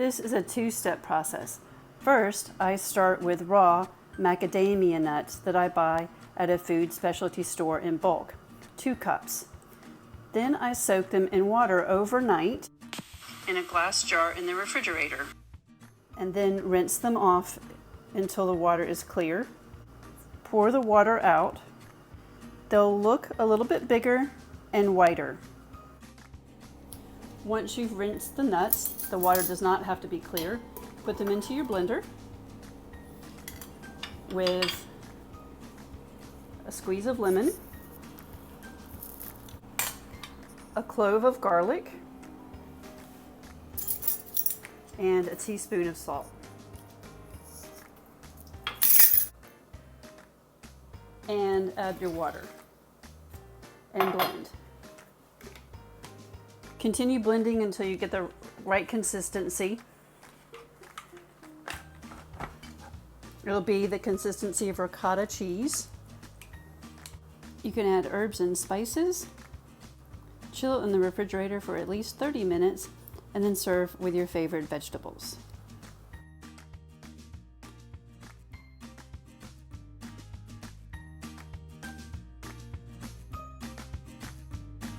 This is a two-step process. First, I start with raw macadamia nuts that I buy at a food specialty store in bulk, 2 cups. Then I soak them in water overnight in a glass jar in the refrigerator, and then rinse them off until the water is clear. Pour the water out. They'll look a little bit bigger and whiter. Once you've rinsed the nuts, the water does not have to be clear. Put them into your blender with a squeeze of lemon, a clove of garlic, and a teaspoon of salt. And add your water and blend. Continue blending until you get the right consistency. It'll be the consistency of ricotta cheese. You can add herbs and spices. Chill in the refrigerator for at least 30 minutes and then serve with your favorite vegetables.